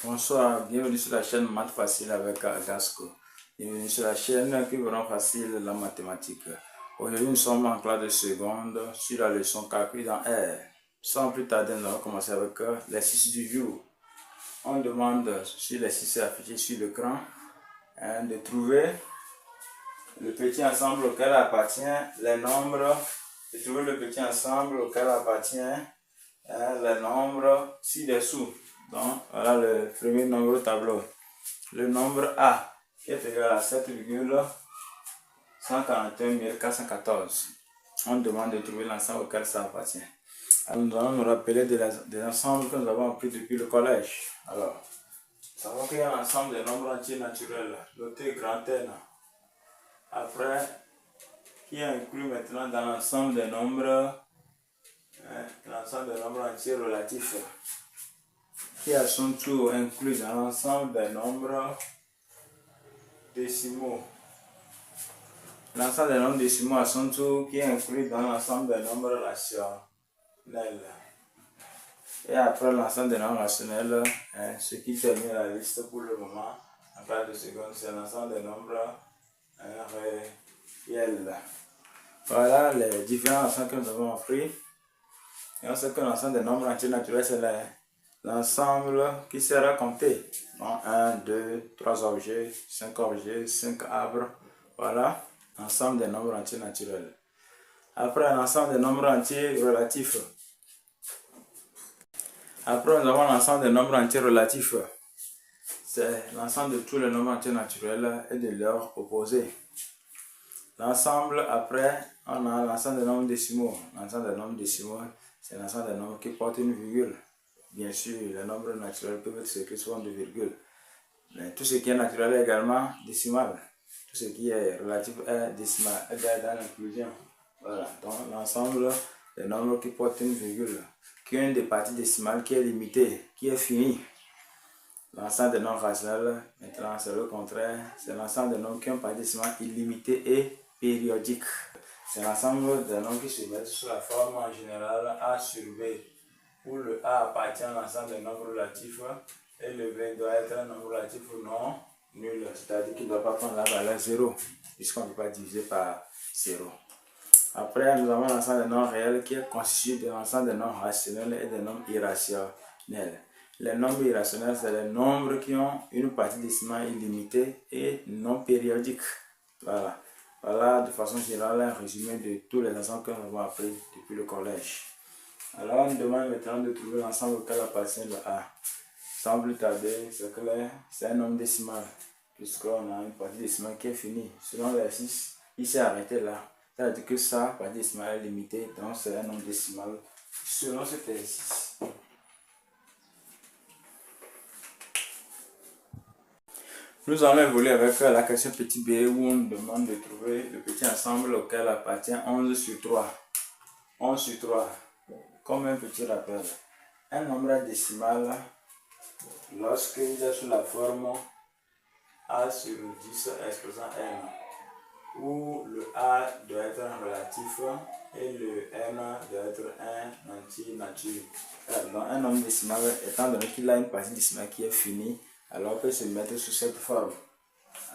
Bonsoir, bienvenue sur la chaîne Maths Facile avec Agasco. Bienvenue sur la chaîne qui vous rend facile la mathématique. Aujourd'hui, nous sommes en classe de seconde sur la leçon calcul dans R. Sans plus tarder, nous allons commencer avec l'exercice du jour. On demande sur l'exercice affiché sur l'écran de trouver le petit ensemble auquel appartient les nombres, de trouver le petit ensemble auquel appartient les nombres ci-dessous. Donc, voilà le premier nombre au tableau. Le nombre A, qui est égal à 7,141 414. On demande de trouver l'ensemble auquel ça appartient. Alors, nous allons nous rappeler des ensembles que nous avons appris depuis le collège. Alors, nous savons qu'il y a l'ensemble des nombres entiers naturels, le T grand N. Après, qui est inclus maintenant dans l'ensemble des nombres entiers relatifs, qui est à son tour inclus dans l'ensemble des nombres décimaux. L'ensemble des nombres décimaux à son tour qui est inclus dans l'ensemble des nombres rationnels. Et après l'ensemble des nombres rationnels, ce qui termine la liste pour le moment, en classe de seconde, c'est l'ensemble des nombres réels. Voilà les différents ensembles que nous avons appris. Et on sait que l'ensemble des nombres entiers naturels, c'est l'ensemble qui sert à compter. Donc 1, 2, 3 objets, 5 objets, 5 arbres. Voilà l'ensemble des nombres entiers naturels. Après, l'ensemble des nombres entiers relatifs. Après, nous avons l'ensemble des nombres entiers relatifs. C'est l'ensemble de tous les nombres entiers naturels et de leurs opposés. L'ensemble, après, on a l'ensemble des nombres décimaux. L'ensemble des nombres décimaux, c'est l'ensemble des nombres qui portent une virgule. Bien sûr, les nombres naturels peuvent être écrits souvent de virgule. Mais tout ce qui est naturel est également décimal. Tout ce qui est relatif est décimal, est dans l'inclusion. Voilà, donc l'ensemble des nombres qui portent une virgule, qui ont une des parties décimales qui est limitée, qui est finie. L'ensemble des nombres rationnels, maintenant c'est le contraire, c'est l'ensemble des nombres qui ont une partie décimale illimitée et périodique. C'est l'ensemble des nombres qui se mettent sous la forme en général A sur B, où le A appartient à l'ensemble des nombres relatifs et le B doit être un nombre relatif ou non nul, c'est-à-dire qu'il ne doit pas prendre la valeur 0, puisqu'on ne peut pas diviser par 0. Après, nous avons l'ensemble des nombres réels qui est constitué de l'ensemble des nombres rationnels et des nombres irrationnels. Les nombres irrationnels, c'est les nombres qui ont une partie décimale illimitée et non périodique. Voilà. Voilà de façon générale un résumé de tous les ensembles que nous avons appris depuis le collège. Alors, on nous demande maintenant de trouver l'ensemble auquel appartient le A. Sans plus tarder, c'est clair, c'est un nombre décimal, puisqu'on a une partie décimale qui est finie. Selon l'exercice, il s'est arrêté là. C'est-à-dire que sa partie décimale est limitée, donc c'est un nombre décimal selon cet exercice. Nous allons évoluer avec la question petit b où on nous demande de trouver le petit ensemble auquel appartient 11 sur 3. 11 sur 3, comme un petit rappel. Un nombre décimal, lorsqu'il est sous la forme A sur 10 exposant n, où le A doit être un relatif et le n doit être un anti-nature. Donc un nombre décimal, étant donné qu'il a une partie décimale qui est finie, alors on peut se mettre sous cette forme.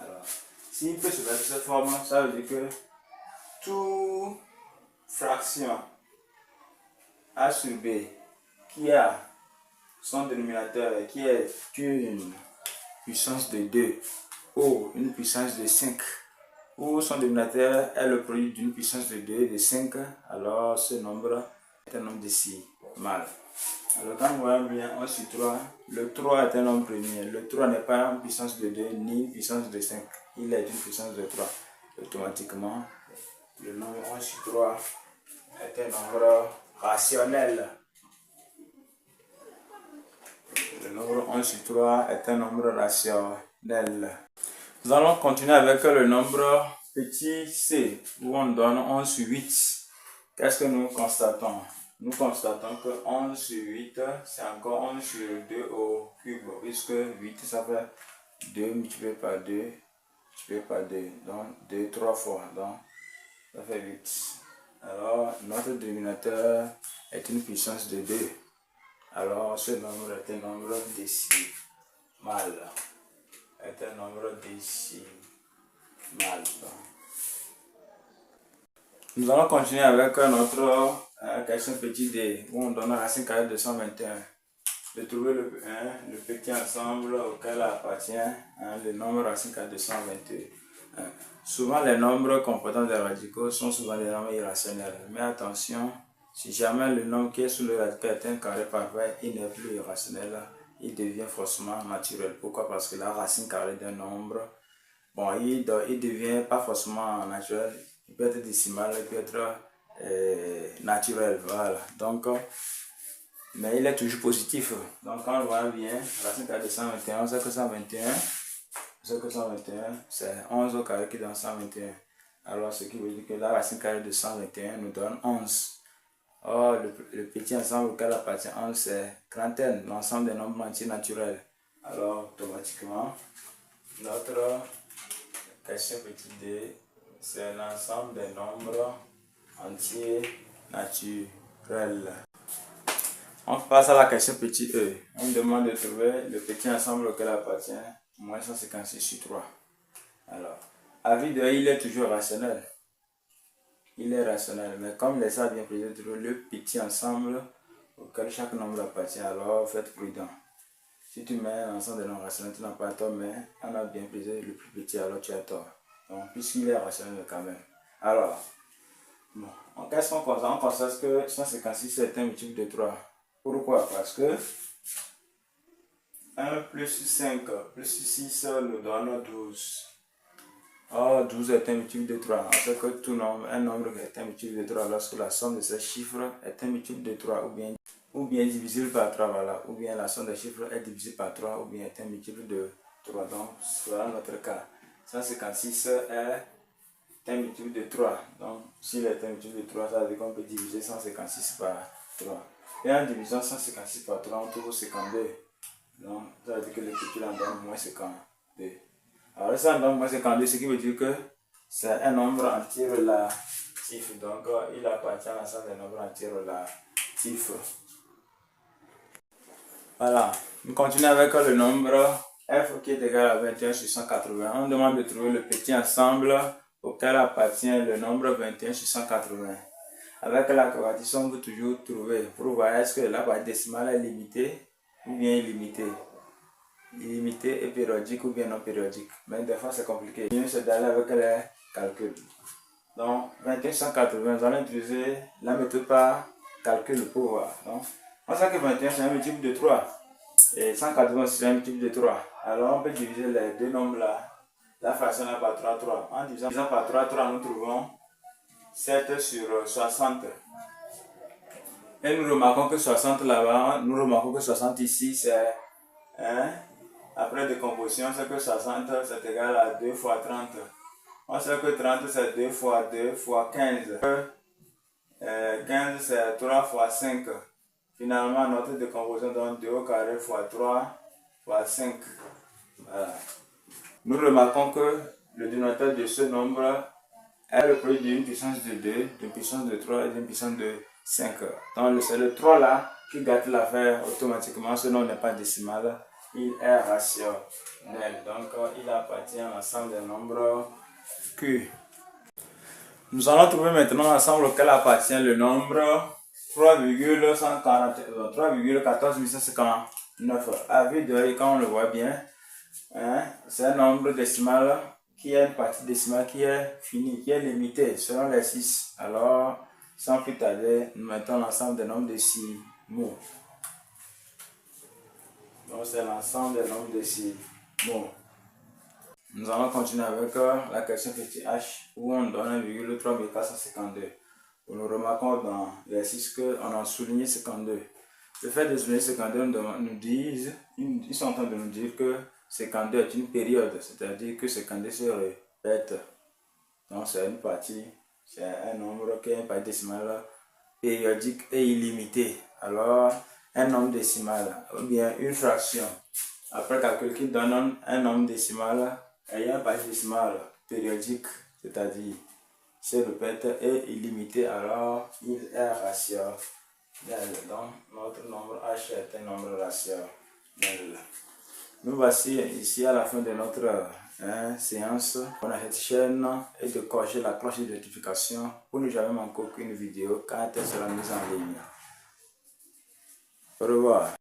Alors, s'il peut se mettre sous cette forme, ça veut dire que toute fraction A sur B qui a son dénominateur qui est une puissance de 2 ou une puissance de 5, où son dénominateur est le produit d'une puissance de 2 et de 5, alors ce nombre est un nombre décimal. Alors quand nous voyons bien 1 sur 3, le 3 est un nombre premier. Le 3 n'est pas une puissance de 2 ni une puissance de 5, il est une puissance de 3. Automatiquement, le nombre 1 sur 3 est un nombre rationnel. Le nombre 1 sur 3 est un nombre rationnel. Nous allons continuer avec le nombre petit c, où on donne 11 sur 8. Qu'est-ce que nous constatons? Nous constatons que 11 sur 8, c'est encore 11 sur 2 au cube, puisque 8, ça fait 2 multiplié par 2, multiplié par 2, donc 2, 3 fois. Donc Ça fait 8. Alors, notre dénominateur est une puissance de 2. Alors, ce nombre est un nombre décimal. Est un nombre décimal. Nous allons continuer avec notre question petit d, où on donne la racine carrée de 121. De trouver le petit ensemble auquel appartient le nombre racine carrée de 121. Souvent, les nombres comportant des radicaux sont souvent des nombres irrationnels. Mais attention, si jamais le nombre qui est sous le radical est un carré parfait, il n'est plus irrationnel, il devient forcément naturel. Pourquoi? Parce que la racine carrée d'un nombre, bon, il devient pas forcément naturel, il peut être décimal, il peut être naturel, voilà. Donc, mais il est toujours positif. Donc, quand on voit bien, racine carrée de 121, c'est que 121, c'est 11 au carré qui donne 121. Alors, ce qui veut dire que la racine carrée de 121 nous donne 11. Or, le petit ensemble auquel appartient 11, c'est grand N, l'ensemble des nombres entiers naturels. Alors, automatiquement, notre question petit d, c'est l'ensemble des nombres entiers naturels. On passe à la question petit e. On demande de trouver le petit ensemble auquel appartient moins 156 sur 3. Alors, à vue d'œil, il est toujours rationnel. Il est rationnel, mais comme les ça bien précisé, trouver le petit ensemble auquel chaque nombre appartient, alors faites prudent. Si tu mets l'ensemble des nombres rationnels, tu n'as pas tort, mais on a bien précisé le plus petit, alors tu as tort. Donc, puisqu'il est rationnel quand même. Alors, bon, qu'est-ce qu'on constate? On constate que 156 est un multiple de 3. Pourquoi? Parce que 1 plus 5 plus 6 nous donne 12. Or, 12 est un multiple de 3. On sait que tout nombre, un nombre est un multiple de 3 lorsque la somme de ces chiffres est un multiple de 3 ou bien divisible par 3, voilà. Ou bien la somme des chiffres est divisée par 3 ou bien est un multiple de 3. Donc, voilà notre cas. 156 est un multiple de 3. Donc, s'il est un multiple de 3, ça veut dire qu'on peut diviser 156 par 3. Et en divisant 156 par 3, on trouve 52. Donc, ça veut dire que le petit en donne moins 52. Alors, ça en donne moins 52, ce qui veut dire que c'est un nombre entier relatif. Donc, il appartient à l'ensemble des nombres entiers relatifs. Voilà. Nous continuons avec le nombre f qui est égal à 21 sur 180. On demande de trouver le petit ensemble auquel appartient le nombre 21 sur 180. Avec la quadrature, on peut toujours trouver pour voir est-ce que la partie décimale est limitée ou bien illimitée. Illimitée et périodique ou bien non périodique. Mais des fois c'est compliqué. Mieux c'est d'aller avec les calculs. Donc 21 sur 180, nous allons utiliser la méthode par calcul pour voir. Donc, on sait que 21 c'est un multiple de 3. Et 180 c'est un multiple de 3. Alors on peut diviser les deux nombres là. La fraction là par 3, 3. En divisant par 3, 3, nous trouvons 7 sur 60. Et nous remarquons que 60 là-bas, nous remarquons que 60 ici c'est 1. Après décomposition, c'est que 60 c'est égal à 2 fois 30. On sait que 30 c'est 2 fois 2 fois 15. 15 c'est 3 fois 5. Finalement, notre décomposition donne 2 au carré fois 3 fois 5. Voilà. Nous remarquons que le dénominateur de ce nombre est le produit d'une puissance de 2, d'une puissance de 3 et d'une puissance de 5. Donc c'est le 3 là qui gâte l'affaire automatiquement. Ce nom n'est pas décimal, il est rationnel. Donc il appartient à l'ensemble des nombres Q. Nous allons trouver maintenant l'ensemble auquel appartient le nombre 3,149. À vue d'œil, quand on le voit bien, c'est un nombre décimal qui a une partie décimale qui est finie, qui est limitée selon les 6. Alors, sans plus tarder, nous mettons l'ensemble des nombres décimaux. Donc, c'est l'ensemble des nombres décimaux. Nous allons continuer avec la question petit h où on donne 1,3452. Nous remarquons dans l'exercice qu'on a souligné 52. Le fait de souligner 52 ils sont en train de nous dire que 52 est une période, c'est-à-dire que 52 se répète. Donc c'est une partie, c'est un nombre qui est une partie décimale périodique et illimitée. Alors un nombre décimal ou bien une fraction, après calcul qui donne un nombre décimal ayant une partie décimale périodique, c'est-à-dire se répète et illimité, alors il est rationnel. Donc notre nombre H est un nombre rationnel. Nous voici ici à la fin de notre séance. On a cette chaîne et de cocher la cloche de notification pour ne jamais manquer aucune vidéo quand elle sera mise en ligne. Au revoir.